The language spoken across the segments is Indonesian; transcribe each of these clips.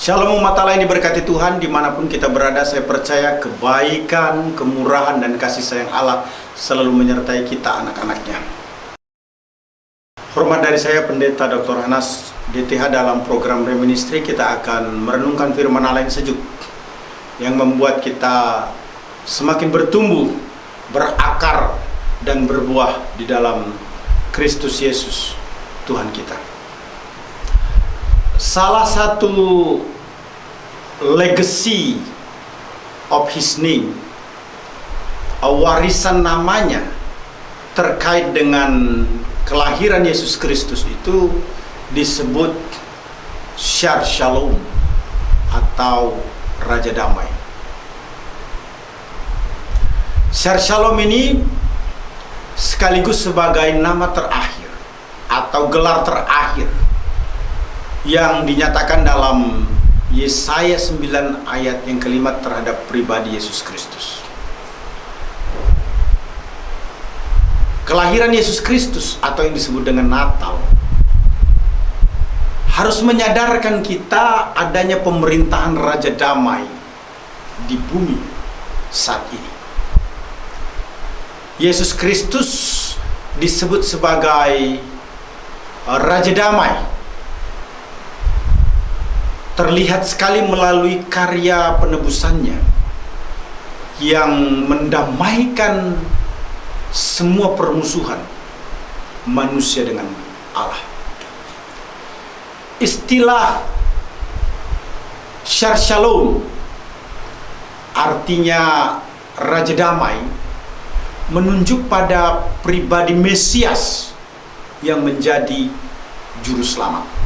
Shalom umat Allah yang diberkati Tuhan, dimanapun kita berada. Saya percaya kebaikan, kemurahan, dan kasih sayang Allah selalu menyertai kita anak-anaknya. Hormat dari saya Pendeta Dr. Hanas DTH. Dalam program Reministri kita akan merenungkan firman Allah yang sejuk, yang membuat kita semakin bertumbuh, berakar, dan berbuah di dalam Kristus Yesus Tuhan kita. Salah satu legacy of his name, warisan namanya terkait dengan kelahiran Yesus Kristus itu disebut Shar Shalom atau Raja Damai. Shar Shalom ini sekaligus sebagai nama terakhir atau gelar terakhir yang dinyatakan dalam Yesaya 9 ayat yang kelima terhadap pribadi Yesus Kristus. Kelahiran Yesus Kristus atau yang disebut dengan Natal harus menyadarkan kita adanya pemerintahan Raja Damai di bumi saat ini. Yesus Kristus disebut sebagai Raja Damai. Terlihat sekali melalui karya penebusannya yang mendamaikan semua permusuhan manusia dengan Allah. Istilah Shar Shalom artinya Raja Damai menunjuk pada pribadi Mesias yang menjadi juru selamat.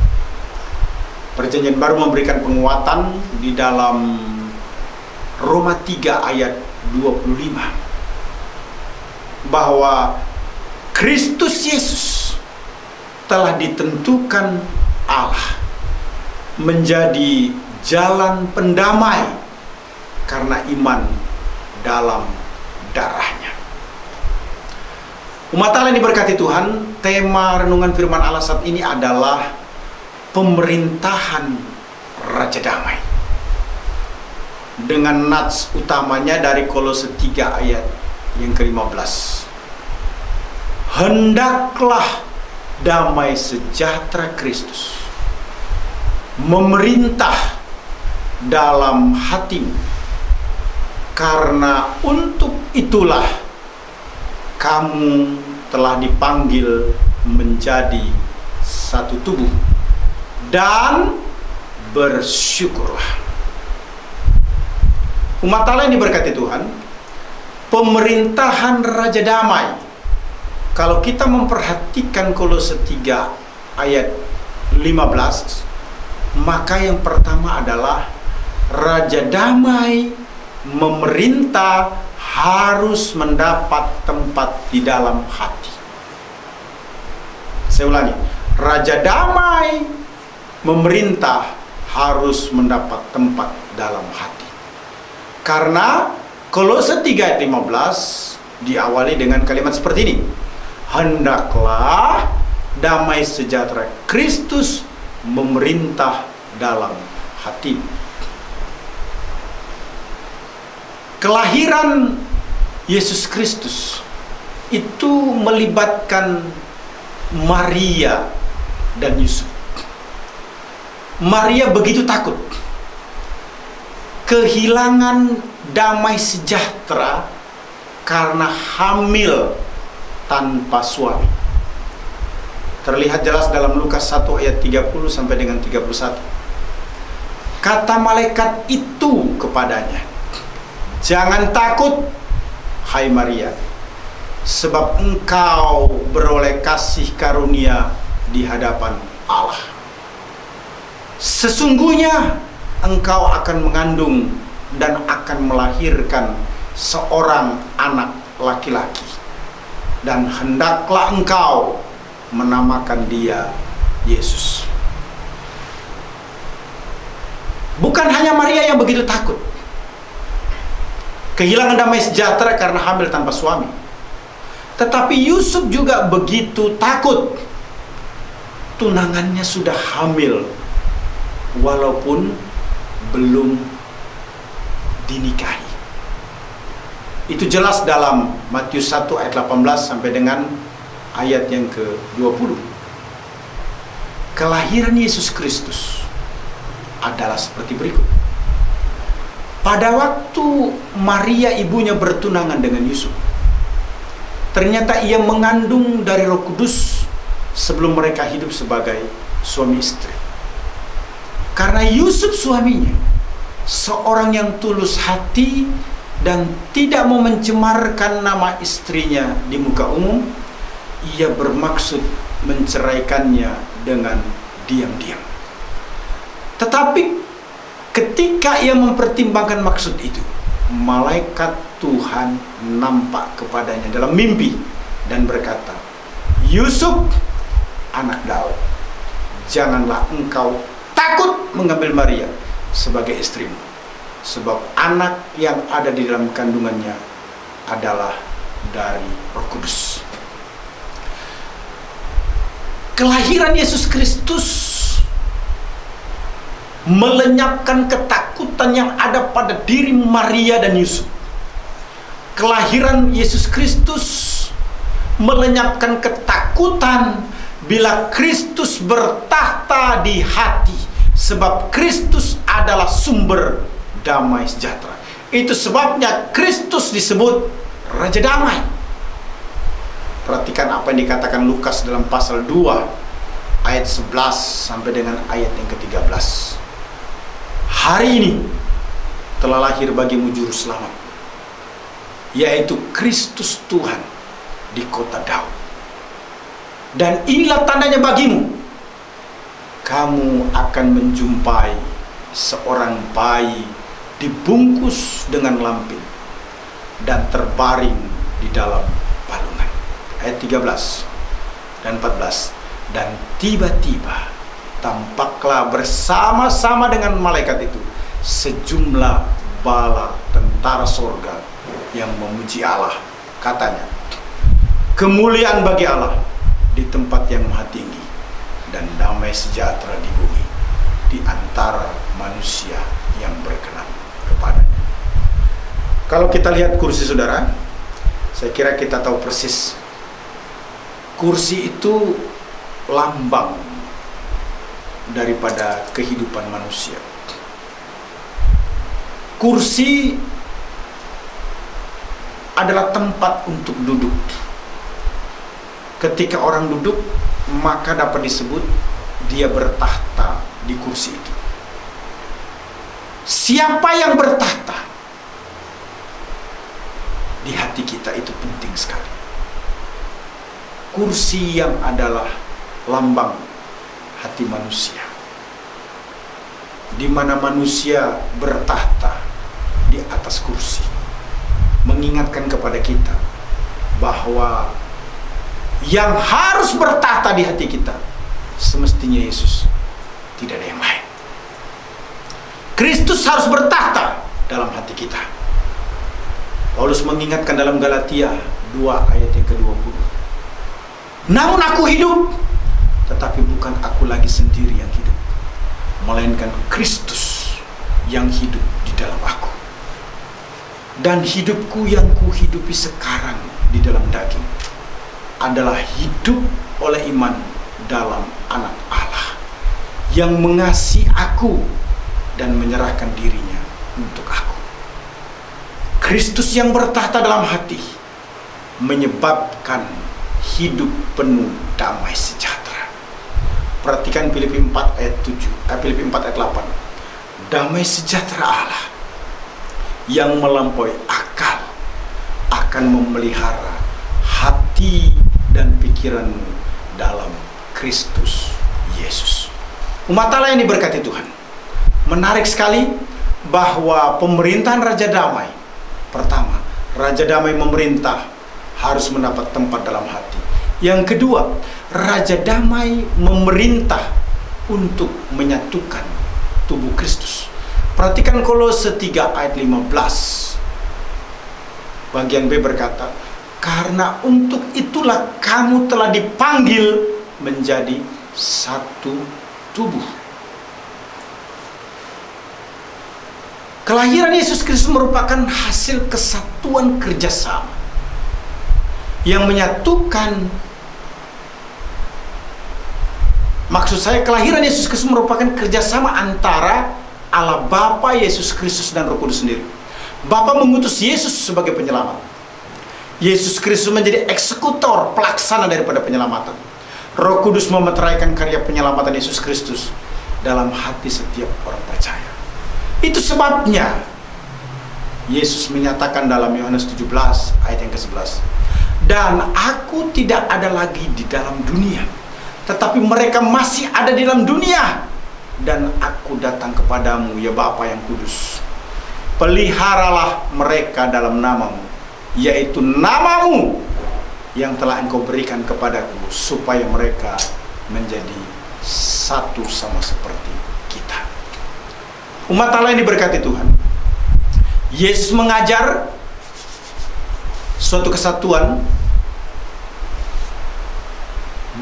Perjanjian Baru memberikan penguatan di dalam Roma 3 ayat 25 bahwa Kristus Yesus telah ditentukan Allah menjadi jalan pendamai karena iman dalam darahnya. Umat Allah yang diberkati Tuhan, tema renungan firman Allah saat ini adalah pemerintahan Raja Damai, dengan nats utamanya dari Kolose 3 ayat yang ke-15. Hendaklah damai sejahtera Kristus memerintah dalam hatimu, karena untuk itulah kamu telah dipanggil menjadi satu tubuh, dan bersyukurlah. Umat Allah yang diberkati Tuhan, pemerintahan Raja Damai, kalau kita memperhatikan Kolose 3 ayat 15, maka yang pertama adalah Raja Damai memerintah harus mendapat tempat di dalam hati. Saya ulangi, Raja Damai memerintah harus mendapat tempat dalam hati. Karena Kolose 3 ayat 15 diawali dengan kalimat seperti ini. Hendaklah damai sejahtera Kristus memerintah dalam hatimu. Kelahiran Yesus Kristus itu melibatkan Maria dan Yusuf. Maria begitu takut kehilangan damai sejahtera karena hamil tanpa suami. Terlihat jelas dalam Lukas 1 ayat 30 sampai dengan 31. Kata malaikat itu kepadanya, "Jangan takut, hai Maria, sebab engkau beroleh kasih karunia di hadapan Allah. Sesungguhnya engkau akan mengandung dan akan melahirkan seorang anak laki-laki, dan hendaklah engkau menamakan dia Yesus." Bukan hanya Maria yang begitu takut kehilangan damai sejahtera karena hamil tanpa suami, tetapi Yusuf juga begitu takut. Tunangannya sudah hamil, walaupun belum dinikahi. Itu jelas dalam Matius 1 ayat 18 sampai dengan ayat yang ke-20. Kelahiran Yesus Kristus adalah seperti berikut. Pada waktu Maria ibunya bertunangan dengan Yusuf, ternyata ia mengandung dari Roh Kudus sebelum mereka hidup sebagai suami istri. Karena Yusuf suaminya seorang yang tulus hati dan tidak mau mencemarkan nama istrinya di muka umum, ia bermaksud menceraikannya dengan diam-diam. Tetapi ketika ia mempertimbangkan maksud itu, malaikat Tuhan nampak kepadanya dalam mimpi dan berkata, "Yusuf, anak Daud, janganlah engkau takut mengambil Maria sebagai istrimu, sebab anak yang ada di dalam kandungannya adalah dari Roh Kudus." Kelahiran Yesus Kristus melenyapkan ketakutan yang ada pada diri Maria dan Yusuf. Kelahiran Yesus Kristus melenyapkan ketakutan bila Kristus bertahta di hati, sebab Kristus adalah sumber damai sejahtera. Itu sebabnya Kristus disebut Raja Damai. Perhatikan apa yang dikatakan Lukas dalam pasal 2 ayat 11 sampai dengan ayat yang ke-13. Hari ini telah lahir bagimu juru selamat, yaitu Kristus Tuhan di kota Daud. Dan inilah tandanya bagimu, kamu akan menjumpai seorang bayi dibungkus dengan lampin dan terbaring di dalam palungan. Ayat 13 dan 14. Dan tiba-tiba tampaklah bersama-sama dengan malaikat itu sejumlah bala tentara sorga yang memuji Allah. Katanya, kemuliaan bagi Allah di tempat yang maha tinggi, dan damai sejahtera di bumi di antara manusia yang berkenan kepadanya. Kalau kita lihat kursi saudara, saya kira kita tahu persis. Kursi itu lambang daripada kehidupan manusia. Kursi adalah tempat untuk duduk. Ketika orang duduk, maka dapat disebut dia bertahta di kursi itu. Siapa yang bertahta di hati kita itu penting sekali. Kursi yang adalah lambang hati manusia, di mana manusia bertahta di atas kursi, mengingatkan kepada kita bahwa yang harus bertahta di hati kita semestinya Yesus, tidak ada yang lain. Kristus harus bertahta dalam hati kita. Paulus mengingatkan dalam Galatia 2 ayat yang ke-20. Namun aku hidup, tetapi bukan aku lagi sendiri yang hidup, melainkan Kristus yang hidup di dalam aku. Dan hidupku yang kuhidupi sekarang di dalam daging adalah hidup oleh iman dalam Anak Allah yang mengasihi aku dan menyerahkan dirinya untuk aku. Kristus yang bertahta dalam hati menyebabkan hidup penuh damai sejahtera. Perhatikan Filipi 4 ayat 8. Damai sejahtera Allah yang melampaui akal akan memelihara hati dan pikiranmu dalam Kristus Yesus. Umat Allah yang diberkati Tuhan, menarik sekali bahwa pemerintahan Raja Damai, pertama, Raja Damai memerintah harus mendapat tempat dalam hati. Yang kedua, Raja Damai memerintah untuk menyatukan tubuh Kristus. Perhatikan Kolose 3 ayat 15. Bagian B berkata, karena untuk itulah kamu telah dipanggil menjadi satu tubuh. Kelahiran Yesus Kristus merupakan hasil kesatuan kerjasama yang menyatukan. Maksud saya, kelahiran Yesus Kristus merupakan kerjasama antara Allah Bapa, Yesus Kristus, dan Roh Kudus sendiri. Bapa mengutus Yesus sebagai penyelamat. Yesus Kristus menjadi eksekutor, pelaksana daripada penyelamatan. Roh Kudus memeteraikan karya penyelamatan Yesus Kristus dalam hati setiap orang percaya. Itu sebabnya Yesus menyatakan dalam Yohanes 17 ayat yang ke-11, "Dan aku tidak ada lagi di dalam dunia, tetapi mereka masih ada di dalam dunia. Dan aku datang kepadamu, ya Bapa yang kudus. Peliharalah mereka dalam namamu, yaitu namamu yang telah engkau berikan kepadaku, supaya mereka menjadi satu sama seperti kita." Umat Allah yang diberkati Tuhan, Yesus mengajar suatu kesatuan.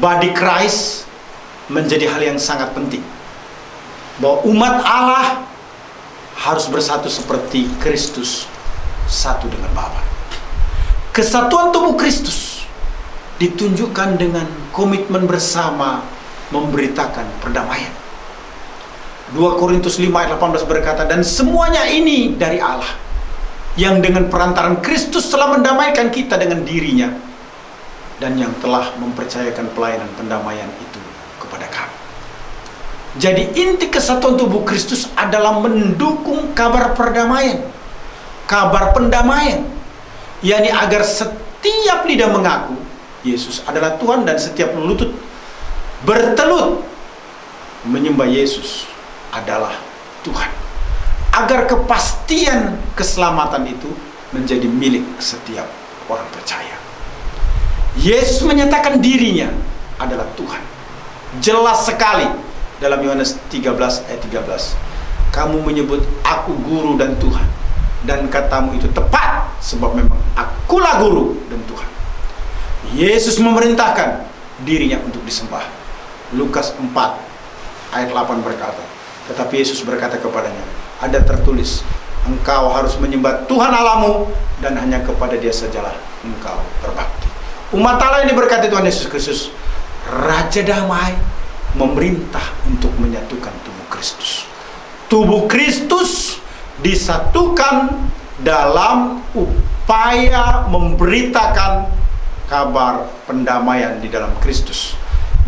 Body Christ menjadi hal yang sangat penting, bahwa umat Allah harus bersatu seperti Kristus satu dengan Bapa. Kesatuan tubuh Kristus ditunjukkan dengan komitmen bersama memberitakan perdamaian. 2 Korintus 5 ayat 18 berkata, "Dan semuanya ini dari Allah, yang dengan perantaran Kristus telah mendamaikan kita dengan dirinya, dan yang telah mempercayakan pelayanan pendamaian itu kepada kami." Jadi inti kesatuan tubuh Kristus adalah mendukung kabar perdamaian, kabar pendamaian, yakni agar setiap lidah mengaku Yesus adalah Tuhan dan setiap lutut bertelut menyembah Yesus adalah Tuhan, agar kepastian keselamatan itu menjadi milik setiap orang percaya. Yesus menyatakan dirinya adalah Tuhan. Jelas sekali dalam Yohanes 13 ayat 13. "Kamu menyebut aku guru dan Tuhan, dan katamu itu tepat, sebab memang akulah guru dan Tuhan." Yesus memerintahkan dirinya untuk disembah. Lukas 4 ayat 8 berkata, tetapi Yesus berkata kepadanya, "Ada tertulis, engkau harus menyembah Tuhan Allahmu, dan hanya kepada Dia sajalah engkau berbakti." Umat Allah yang diberkati Tuhan Yesus Kristus, Raja Damai memerintah untuk menyatukan tubuh Kristus. Tubuh Kristus disatukan dalam upaya memberitakan kabar pendamaian di dalam Kristus,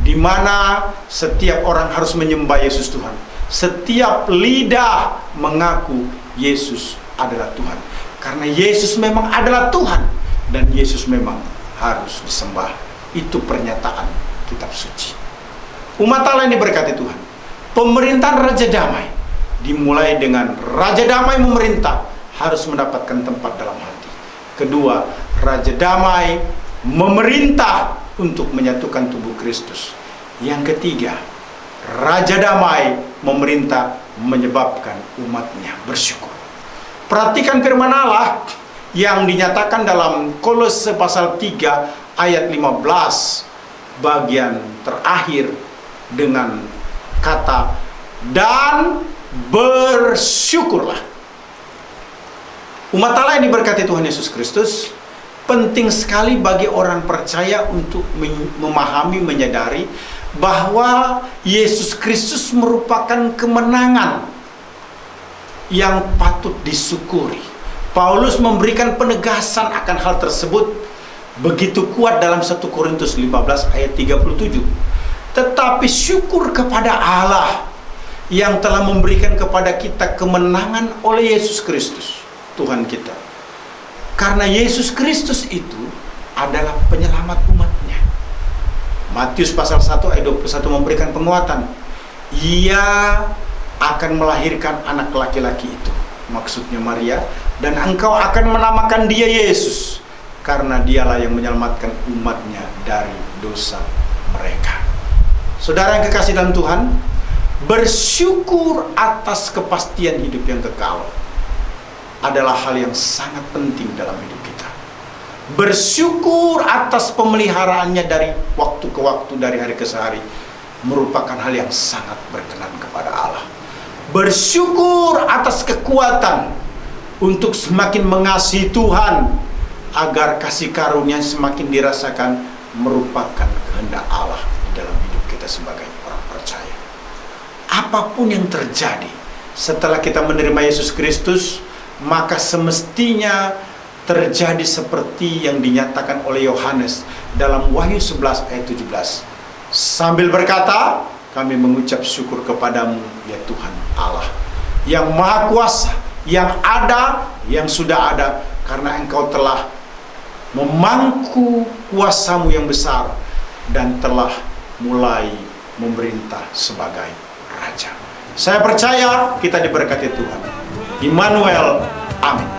di mana setiap orang harus menyembah Yesus Tuhan. Setiap lidah mengaku Yesus adalah Tuhan, karena Yesus memang adalah Tuhan dan Yesus memang harus disembah. Itu pernyataan kitab suci. Umat Allah yang diberkati Tuhan, pemerintahan Raja Damai dimulai dengan Raja Damai memerintah harus mendapatkan tempat dalam hati. Kedua, Raja Damai memerintah untuk menyatukan tubuh Kristus. Yang ketiga, Raja Damai memerintah menyebabkan umatnya bersyukur. Perhatikan firman Allah yang dinyatakan dalam Kolose pasal 3 ayat 15 bagian terakhir dengan kata "dan bersyukurlah." Umat Allah yang diberkati Tuhan Yesus Kristus, penting sekali bagi orang percaya untuk memahami, menyadari bahwa Yesus Kristus merupakan kemenangan yang patut disyukuri. Paulus memberikan penegasan akan hal tersebut begitu kuat dalam 1 Korintus 15 ayat 37. Tetapi syukur kepada Allah yang telah memberikan kepada kita kemenangan oleh Yesus Kristus, Tuhan kita. Karena Yesus Kristus itu adalah penyelamat umatnya. Matius pasal 1 ayat 21 memberikan penguatan. Ia akan melahirkan anak laki-laki itu, maksudnya Maria, dan engkau akan menamakan dia Yesus, karena dialah yang menyelamatkan umatnya dari dosa mereka. Saudara yang kekasih dalam Tuhan, bersyukur atas kepastian hidup yang kekal adalah hal yang sangat penting dalam hidup kita. Bersyukur atas pemeliharaannya dari waktu ke waktu, dari hari ke hari, merupakan hal yang sangat berkenan kepada Allah. bersyukur atas kekuatan untuk semakin mengasihi Tuhan, agar kasih karunia semakin dirasakan merupakan kehendak Allah di dalam hidup kita sebagai orang percaya. Apapun yang terjadi setelah kita menerima Yesus Kristus, maka semestinya terjadi seperti yang dinyatakan oleh Yohanes dalam Wahyu 11 ayat 17. Sambil berkata, kami mengucap syukur kepadamu ya Tuhan Allah, yang Maha Kuasa, yang ada, yang sudah ada, karena Engkau telah memangku kuasamu yang besar dan telah mulai memerintah sebagai Raja. Saya percaya kita diberkati Tuhan. Immanuel, amin.